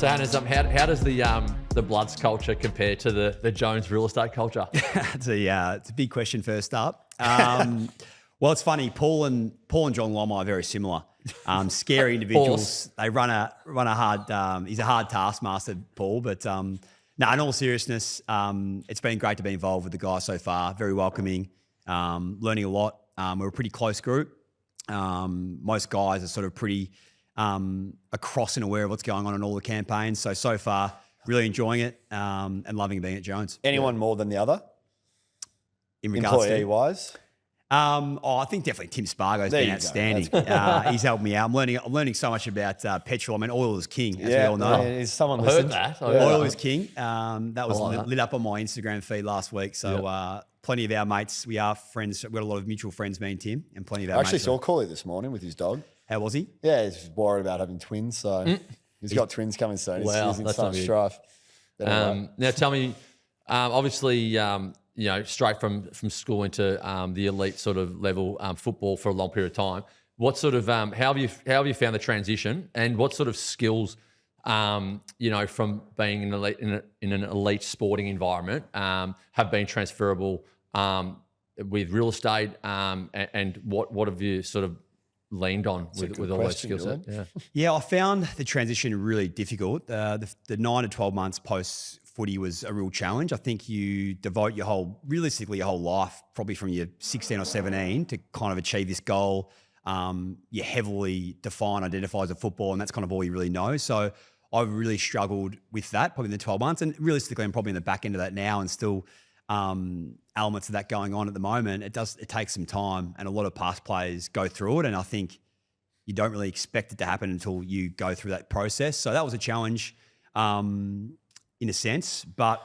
So how does the Bloods culture compare to the Jones real estate culture? It's a big question first up. Well, it's funny. Paul and John Lomar are very similar. Scary individuals. They run a hard. He's a hard taskmaster, Paul. But no, in all seriousness, it's been great to be involved with the guys so far. Very welcoming. Learning a lot. We're a pretty close group. Most guys are sort of pretty across and aware of what's going on in all the campaigns. So far, really enjoying it and loving being at Jones. Anyone more than the other? In regards employee-wise? I think definitely Tim Spargo's been outstanding. He's helped me out. I'm learning so much about petrol. I mean, oil is king, as we all know. Is someone heard that? Oil is king. That was lit up on my Instagram feed last week. So plenty of our mates, we are friends. We've got a lot of mutual friends, me and Tim, and plenty of our mates. I actually saw Corley this morning with his dog. How was he? Yeah, he's worried about having twins. So he's got twins coming soon. He's in some strife. Now tell me, obviously, straight from school into the elite sort of level football for a long period of time. What sort of how have you found the transition, and what sort of skills, from being in an elite sporting environment, have been transferable with real estate, and what have you sort of leaned on with all those skill sets? Yeah, I found the transition really difficult. The 9 to 12 months post footy was a real challenge. I think you devote your whole life, probably from your 16 or 17, to kind of achieve this goal. You heavily identify as a football, and that's kind of all you really know. So I've really struggled with that probably in the 12 months, and realistically I'm probably in the back end of that now, and still elements of that going on at the moment. It takes some time, and a lot of past players go through it, and I think you don't really expect it to happen until you go through that process. So that was a challenge in a sense, but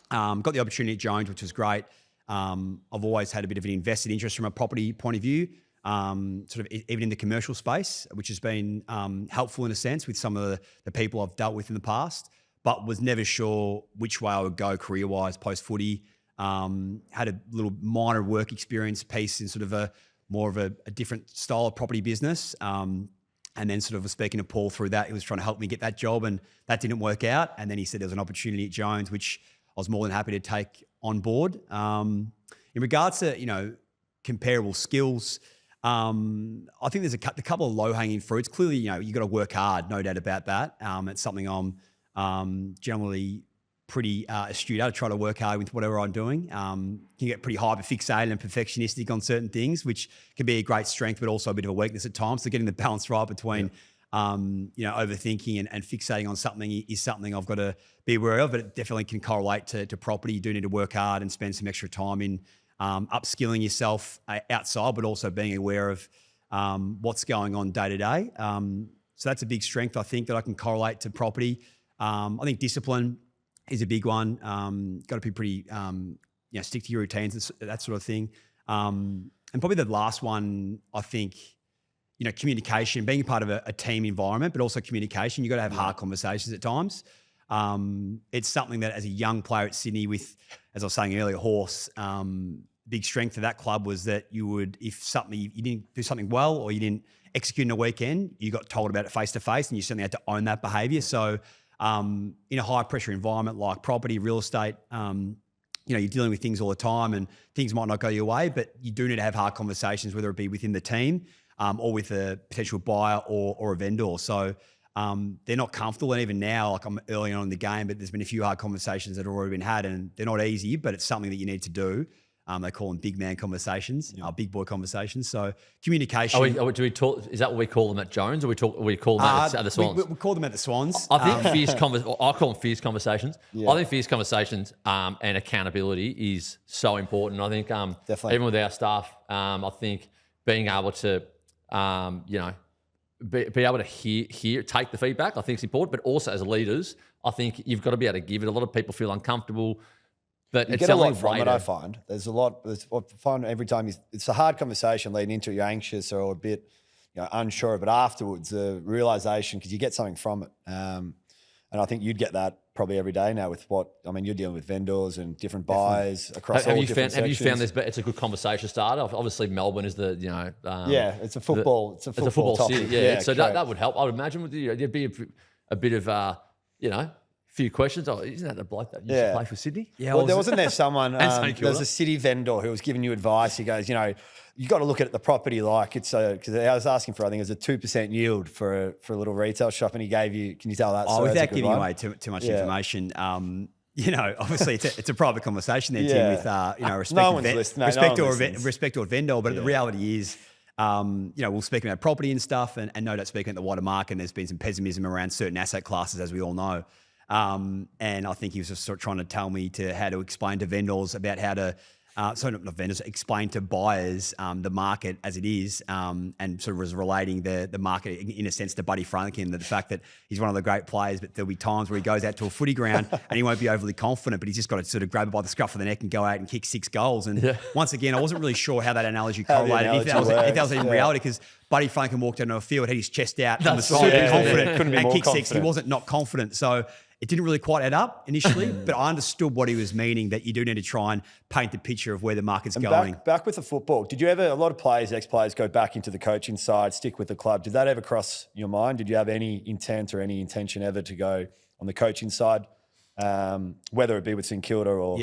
got the opportunity at Jones, which was great. I've always had a bit of an invested interest from a property point of view, sort of even in the commercial space, which has been helpful in a sense with some of the people I've dealt with in the past, but was never sure which way I would go career-wise post-footy. Had a little minor work experience piece in sort of more of a different style of property business. And then sort of was speaking to Paul through that. He was trying to help me get that job, and that didn't work out. And then he said there was an opportunity at Jones, which I was more than happy to take on board. In regards to, comparable skills, I think there's a couple of low-hanging fruits. Clearly, you've got to work hard, no doubt about that. It's something I'm generally pretty astute at. I try to work hard with whatever I'm doing. Can get pretty hyper-fixated and perfectionistic on certain things, which can be a great strength, but also a bit of a weakness at times. So getting the balance right between, overthinking and fixating on something is something I've got to be aware of, but it definitely can correlate to property. You do need to work hard and spend some extra time in upskilling yourself outside, but also being aware of what's going on day to day. So that's a big strength, I think, that I can correlate to property. I think discipline is a big one. Got to be pretty, stick to your routines, that sort of thing. And probably the last one, I think, communication, being part of a team environment, but also communication. You've got to have hard conversations at times. It's something that as a young player at Sydney with, as I was saying earlier, Horse, big strength of that club was that you didn't do something well or you didn't execute in a weekend, you got told about it face to face, and you certainly had to own that behaviour. So in a high pressure environment like property, real estate, you're dealing with things all the time and things might not go your way, but you do need to have hard conversations, whether it be within the team or with a potential buyer or a vendor. So they're not comfortable. And even now, like I'm early on in the game, but there's been a few hard conversations that have already been had, and they're not easy, but it's something that you need to do. They call them big man conversations, big boy conversations. So communication. Do we talk? Is that what we call them at Jones, or we call them at the Swans? We call them at the Swans. I think I call them fierce conversations. Yeah. I think fierce conversations and accountability is so important. I think definitely, even with our staff, I think being able to be able to hear, take the feedback, I think is important. But also as leaders, I think you've got to be able to give it. A lot of people feel uncomfortable. But you get a lot from it, I find. There's a lot. I find every time it's a hard conversation leading into it, you're anxious or a bit unsure. But afterwards, the realisation, because you get something from it. And I think you'd get that probably every day now with you're dealing with vendors and different buyers across all different sections. Have you found this? It's a good conversation starter. Obviously, Melbourne is the it's a football. It's a football topic. City. So that would help. I would imagine there'd be a bit of a few questions. Oh, isn't that the bloke that used to play for Sydney? Yeah, Well, wasn't there someone, St there was Kilda. a city vendor who was giving you advice. He goes, you got to look at the property like it's because I was asking for, I think it was a 2% yield for a little retail shop, and he gave you, can you tell that? Oh, So without giving away too much information, obviously it's a private conversation there, Tim, with respect, No one's listening, mate. No one listens. respect or vendor. But the reality is, we'll speak about property and stuff, and no doubt speaking at the wider market. And there's been some pessimism around certain asset classes, as we all know. And I think he was just sort of trying to tell me how to explain to vendors about how to. Not vendors, explain to buyers the market as it is, and sort of was relating the market in a sense to Buddy Franklin, the fact that he's one of the great players, but there'll be times where he goes out to a footy ground and he won't be overly confident, but he's just got to sort of grab it by the scruff of the neck and go out and kick 6 goals. And once again, I wasn't really sure how that analogy correlated, if that was even reality, because Buddy Franklin walked out on a field, had his chest out, and was super confident, Couldn't be and more kicked 6. He confident. wasn't not confident. So it didn't really quite add up initially, but I understood what he was meaning, that you do need to try and paint the picture of where the market's going. Back with the football, did you ever, a lot of players, ex-players go back into the coaching side, stick with the club. Did that ever cross your mind? Did you have any intent or any intention ever to go on the coaching side, whether it be with St Kilda or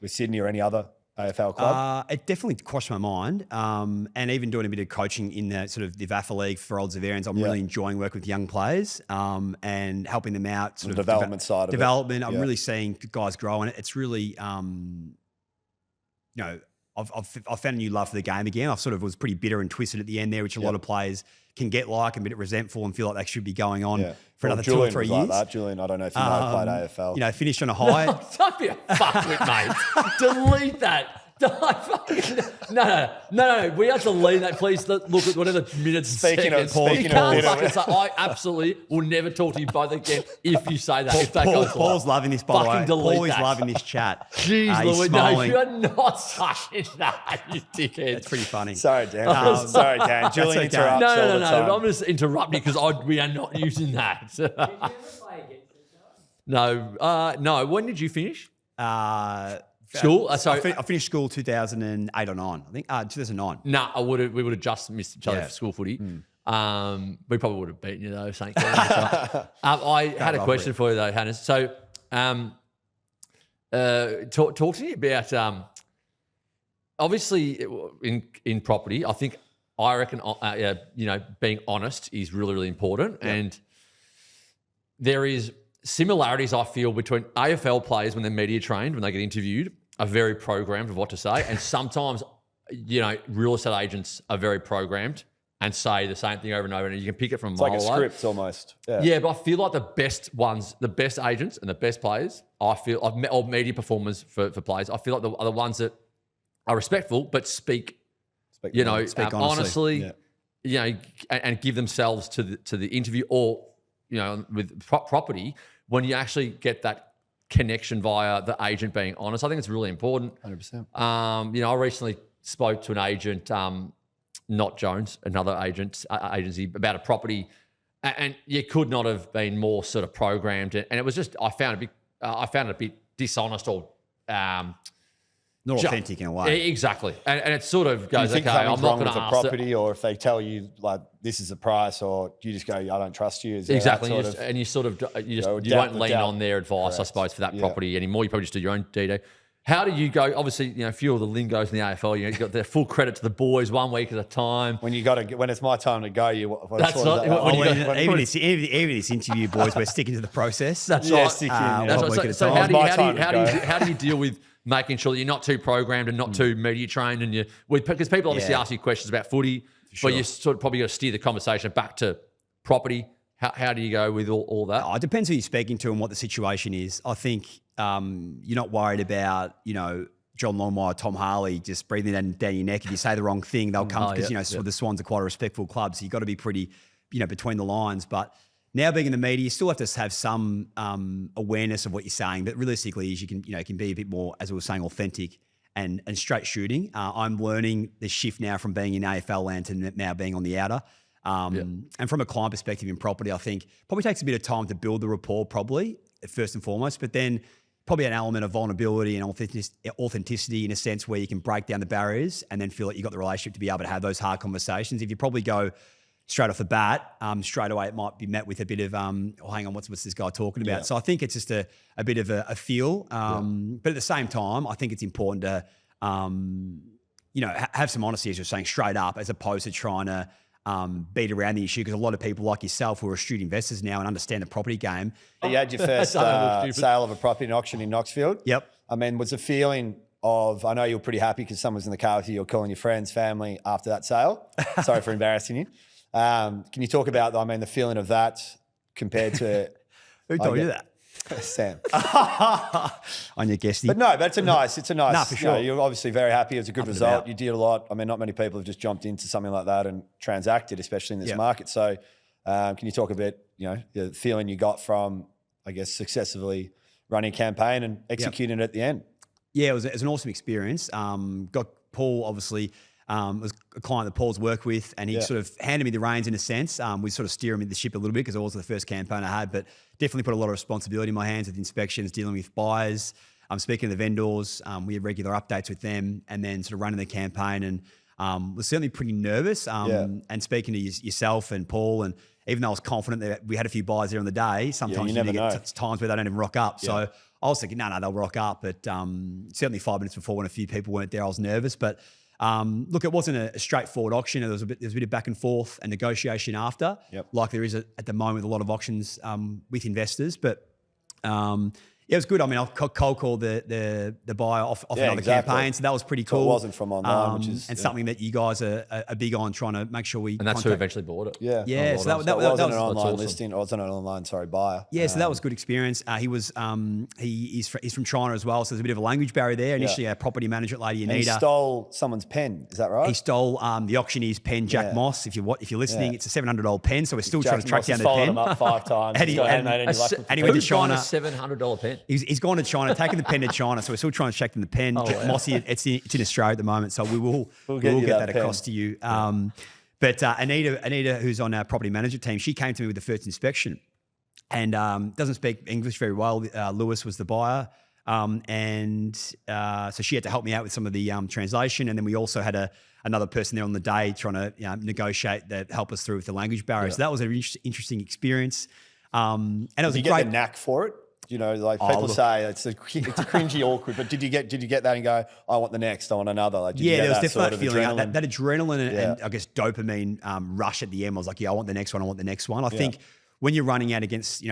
with Sydney or any other AFL club? It definitely crossed my mind. And even doing a bit of coaching in the sort of the AFL League for odds of variance, I'm really enjoying working with young players and helping them out. Sort the of development side of it. Development. I'm really seeing guys grow, and it's really, I've found a new love for the game again. I sort of was pretty bitter and twisted at the end there, which a lot of players can get like, and a bit resentful and feel like they should be going on for another Julian 2 or 3 was years. Like that. Julian, I don't know if you know, played AFL. Finished on a high. Don't be a fuckwit, mate. Delete that. No. We have to leave that. Please look at whatever minutes. Speaking of you can't bitter. fucking say, I absolutely will never talk to you both again if you say that. If that goes Paul's loving this, by the way. Fucking delete Paul is that. loving this chat. Jeez, He's Louis, no, smiling. you're not saying that, you dickhead. It's pretty funny. Sorry, Dan. Sorry, Dan. Julian okay. interrupts all the No. time. I'm just interrupting because we are not using that. No. When did you finish? School? Sorry. I finished school 2008 or 9. I think 2009. No, we would have just missed each other for school footy. We probably would have beaten you though, St. Kilda. I had a question for you though, Hannes. So, talk to me about obviously in property. I reckon being honest is really, really important, and there is similarities I feel between AFL players when they're media trained, when they get interviewed, are very programmed of what to say, and sometimes real estate agents are very programmed and say the same thing over and over, and you can pick it from a mile Like a away. script almost. Yeah, but I feel like the best ones, the best agents and the best players, or media performers for players, I feel like are the ones that are respectful but speak honestly, and give themselves to the interview, or with property, when you actually get that connection via the agent being honest. I think it's really important. 100%. I recently spoke to an agent, not Jones, another agency, about a property, and you could not have been more sort of programmed. And it was just, I found it a bit dishonest or Not authentic in a way. Exactly. And it sort of Do you goes, think okay, I'm something's not wrong going with to the ask property, or if they tell you like this is the price, or do you just go, I don't trust you? Is there Exactly. that You doubt won't the lean doubt. on their advice, I Correct. suppose, for that property anymore. You probably just do your own DD. How do you go? Obviously, a few of the lingos in the AFL, you've got the full credit to the boys, 1 week at a time. When when it's my time to go, That's not- Even this interview, boys, we're sticking to the process. That's Yeah, right. stick in, That's one right. week at a So time. how do My time to go. how do you deal with making sure that you're not too programmed and not too media trained, and because people obviously ask you questions about footy, but you sort of probably got to steer the conversation back to property. How do you go with all that? It depends who you're speaking to and what the situation is. I think you're not worried about, John Longmire, Tom Harley just breathing down your neck. If you say the wrong thing, they'll come because, the Swans are quite a respectful club. So you've got to be pretty, between the lines. But now being in the media, you still have to have some awareness of what you're saying. But realistically, you can be a bit more, as we were saying, authentic and straight shooting. I'm learning the shift now from being in AFL land to now being on the outer. And from a client perspective in property, I think probably takes a bit of time to build the rapport, probably first and foremost, but then probably an element of vulnerability and authenticity in a sense where you can break down the barriers and then feel like you've got the relationship to be able to have those hard conversations. If you probably go, straight off the bat, straight away it might be met with a bit of, oh, hang on, what's this guy talking about? Yeah. So I think it's just a bit of a feel. But at the same time, I think it's important to, have some honesty, as you're saying, straight up, as opposed to trying to beat around the issue, because a lot of people like yourself who are astute investors now and understand the property game. You had your first sale of a property in auction in Knoxfield. Yep. I mean, was the feeling of, I know you were pretty happy because someone was in the car with you, you're calling your friends, family after that sale. Sorry for embarrassing you. Can you talk about, the feeling of that compared to... Who told you that? Sam. On your guesty. But it's a nice, Nah, for sure. You're obviously very happy. It was a good result. about. You did a lot. I mean, not many people have just jumped into something like that and transacted, especially in this market. So can you talk a bit, the feeling you got from, I guess, successfully running a campaign and executing it at the end? Yeah, it was an awesome experience. Got Paul, obviously, was a client that Paul's worked with, and he sort of handed me the reins in a sense. We sort of steer him in the ship a little bit because it was the first campaign I had, but definitely put a lot of responsibility in my hands with inspections, dealing with buyers. Speaking to the vendors, we had regular updates with them, and then sort of running the campaign, and was certainly pretty nervous. And speaking to yourself and Paul, and even though I was confident that we had a few buyers there on the day, sometimes you never know. get times where they don't even rock up. So I was thinking, no, they'll rock up. But certainly 5 minutes before, when a few people weren't there, I was nervous. But look, it wasn't a straightforward auction. There was a bit of back and forth and negotiation after, like there is at the moment with a lot of auctions with investors. But it was good. I mean, I cold called the buyer off another campaign, so that was pretty cool. So it wasn't from online, which is something that you guys are big on, trying to make sure we. And that's who eventually bought it. Yeah. So that wasn't was an online listing. Or wasn't an online, buyer. Yeah, so that was a good experience. He's from China as well, so there's a bit of a language barrier there. Initially, a property management lady, Anita. And he stole someone's pen. Is that right? He stole the auctioneer's pen, Jack Moss. If you're listening, it's a $700 pen. So we're still trying to track down the pen. Him up 5 times. And he went to China. $700 pen. He's gone to China, taken the pen to China. So we're still trying to check them the pen. Mossy, it's in Australia at the moment, so we will get that across to you. But Anita, who's on our property management team, she came to me with the first inspection, and doesn't speak English very well. Lewis was the buyer. So she had to help me out with some of the translation. And then we also had another person there on the day trying to negotiate help us through with the language barrier. So that was an interesting experience. And it was a great knack for it. People say it's a cringy, awkward, but did you get that and go, I want the next, I want another? There was definitely that feeling, that adrenaline and I guess dopamine rush at the end. I was like, I want the next one. I think when you're running out against,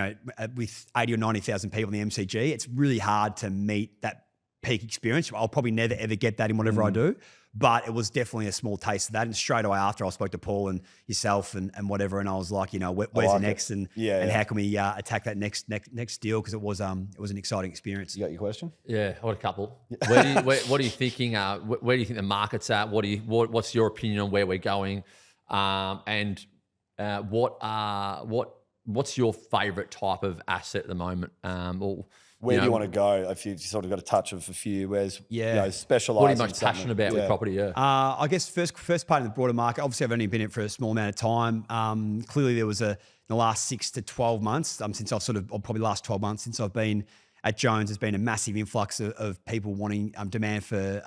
with 80 or 90,000 people in the MCG, it's really hard to meet that peak experience. I'll probably never, ever get that in whatever I do. But it was definitely a small taste of that. And straight away after, I spoke to Paul and yourself and whatever, and I was like, where's the next, and how can we attack that next deal? Because it was an exciting experience. You got your question? Yeah, I got a couple. What are you thinking? Where do you think the market's at? What's your opinion on where we're going? What's your favourite type of asset at the moment? Where do you want to go? If you've sort of got a touch of a few, where's specialised. What are you most passionate about with property? I guess first part of the broader market. Obviously, I've only been in it for a small amount of time. Clearly, there was in the last 6 to 12 months, since I've probably last 12 months since I've been at Jones, there's been a massive influx of people wanting demand for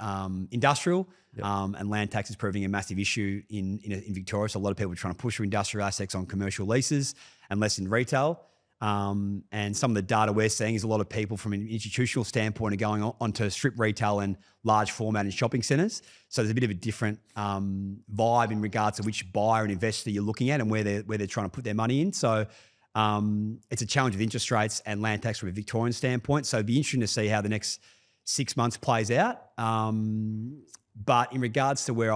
industrial, and land tax is proving a massive issue in Victoria. So a lot of people are trying to push for industrial assets on commercial leases and less in retail. And some of the data we're seeing is a lot of people from an institutional standpoint are going on to strip retail and large format and shopping centres. So there's a bit of a different vibe in regards to which buyer and investor you're looking at and where they're trying to put their money in. So it's a challenge with interest rates and land tax from a Victorian standpoint. So it'd be interesting to see how the next 6 months plays out. But in regards to where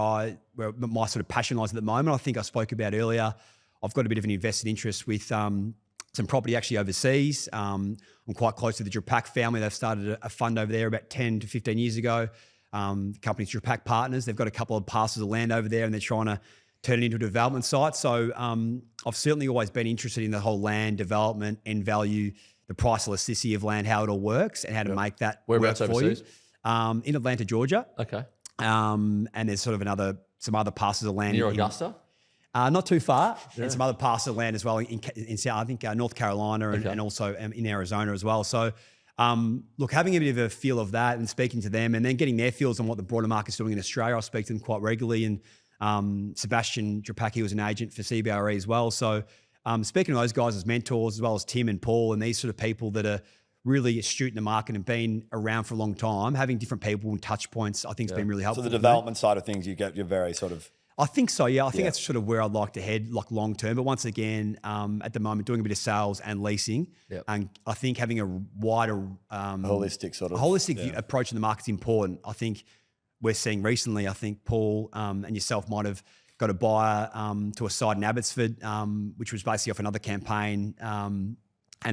my sort of passion lies at the moment, I think I spoke about earlier, I've got a bit of an invested interest with some property actually overseas. I'm quite close to the Drapac family. They've started a fund over there about 10 to 15 years ago. The company's Drapac Partners. They've got a couple of parcels of land over there and they're trying to turn it into a development site. So I've certainly always been interested in the whole land development, end value, the price elasticity of land, how it all works and how to make that Whereabouts work for overseas? you. In Atlanta, Georgia. Okay. And there's sort of some other parcels of land. Near Augusta? Not too far, and some other parts of land as well in South, I think North Carolina and also in Arizona as well. So, look, having a bit of a feel of that and speaking to them and then getting their feels on what the broader market's doing in Australia. I speak to them quite regularly and Sebastian Drapaki was an agent for CBRE as well. So speaking of those guys as mentors, as well as Tim and Paul and these sort of people that are really astute in the market and been around for a long time, having different people and touch points, I think has been really helpful. So the development side of things, you're very sort of... I think so, yeah. I think that's sort of where I'd like to head, like long term. But once again, at the moment, doing a bit of sales and leasing, and I think having a wider holistic approach in the market is important. I think we're seeing recently, I think Paul and yourself might have got a buyer to a site in Abbotsford, which was basically off another campaign and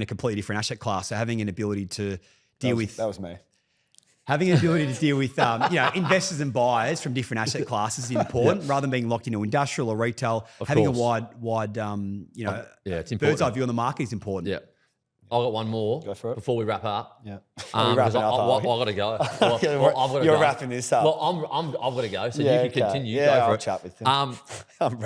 a completely different asset class. So having an ability to deal with... That was me. Having an ability to deal with investors and buyers from different asset classes is important, rather than being locked into industrial or retail. Having a wide it's bird's eye view on the market is important. Yeah. I've got one more before we wrap up. Yeah. I've got to go. You're wrapping this up. Well, I've got to go, so you can continue. Yeah, go for I'll it. chat with him.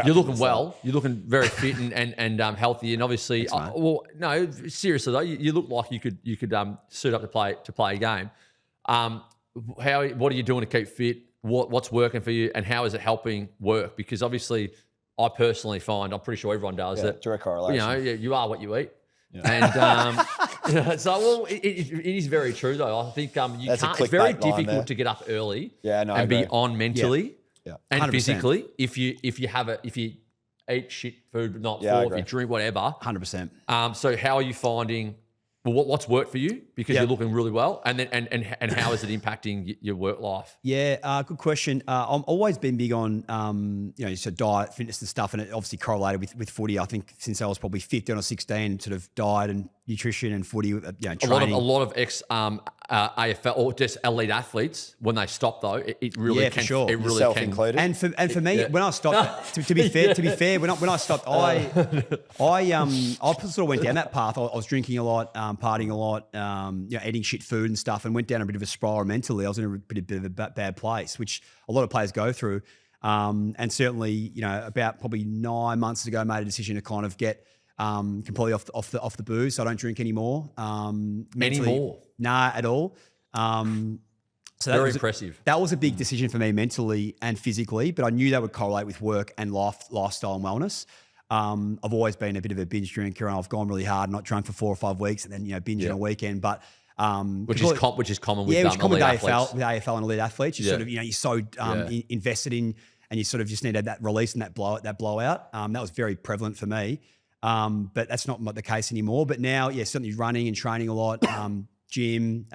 You're looking well. You're looking very fit and healthy, and obviously, no, seriously though, you look like you could suit up to play a game. What are you doing to keep fit? What's working for you, and how is it helping work? Because obviously, I personally find, I'm pretty sure everyone does, that direct correlation. You are what you eat. Yeah. And it is very true though. I think it's very difficult to get up early and be on mentally and 100%. physically if you eat shit food but not full, if you drink whatever. 100%. So how are you finding? Well, what's worked for you? Because you're looking really well, and then and how is it impacting your work life? Yeah, good question. I've always been big on so diet, fitness, and stuff, and it obviously correlated with footy. I think since I was probably 15 or 16, sort of diet and nutrition and footy, training. A lot of ex AFL or just elite athletes, when they stop though, it really can. For sure. It really Yourself can. included. And for me, when I stopped, to be fair, when I stopped, I sort of went down that path. I was drinking a lot, partying a lot, eating shit food and stuff, and went down a bit of a spiral mentally. I was in a bit of a bad place, which a lot of players go through. And certainly, about probably 9 months ago, made a decision to kind of get completely off the booze. So I don't drink anymore. Anymore? Nah, at all. So Very impressive. That was a big decision for me mentally and physically, but I knew that would correlate with work and lifestyle and wellness. I've always been a bit of a binge drinker, and I've gone really hard, not drunk for 4 or 5 weeks, and then binge on a weekend. But which is common with with athletes. With AFL and elite athletes. You sort of you're so invested in, and you sort of just need that release and that blowout. That was very prevalent for me, but that's not the case anymore. But now, certainly running and training a lot, gym,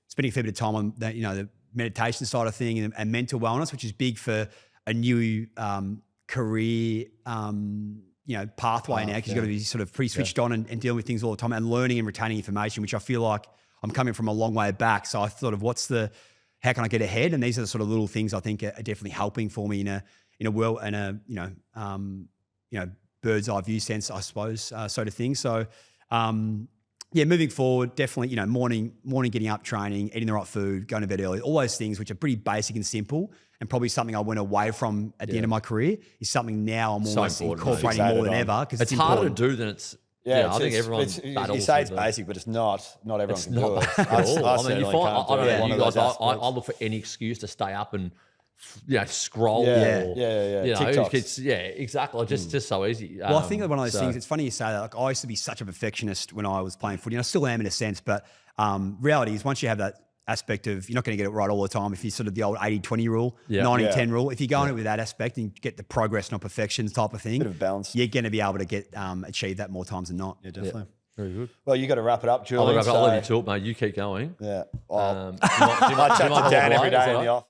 spending a fair bit of time on the meditation side of thing and mental wellness, which is big for a new career pathway now, because you've got to be sort of pretty switched on and dealing with things all the time and learning and retaining information, which I feel like I'm coming from a long way back. So I thought of how can I get ahead? And these are the sort of little things I think are definitely helping for me in a world and bird's eye view sense, I suppose, sort of thing. So moving forward, definitely, morning getting up, training, eating the right food, going to bed early, all those things which are pretty basic and simple, and probably something I went away from at the end of my career is something now I'm almost incorporating more than ever, because it's harder important to do than it's. I think everyone. You say it's basic, but it's not. Not everyone can do it. At all. I mean, you find. I don't know you guys. I I look for any excuse to stay up and scroll. TikToks. Exactly. Just so easy. Well, I think that one of those things. It's funny you say that. Like, I used to be such a perfectionist when I was playing footy, and I still am in a sense. But reality is, once you have that aspect of, you're not going to get it right all the time. If you sort of the old 80-20 rule, 90-10 rule, if you go on it with that aspect and get the progress, not perfection type of thing, bit of balance, you're going to be able to get achieve that more times than not. Yeah, definitely. Very good. Well, you got to wrap it up, Julian. I'll let you talk, mate. You keep going. Yeah. Do you I chat to Dan every day in the office.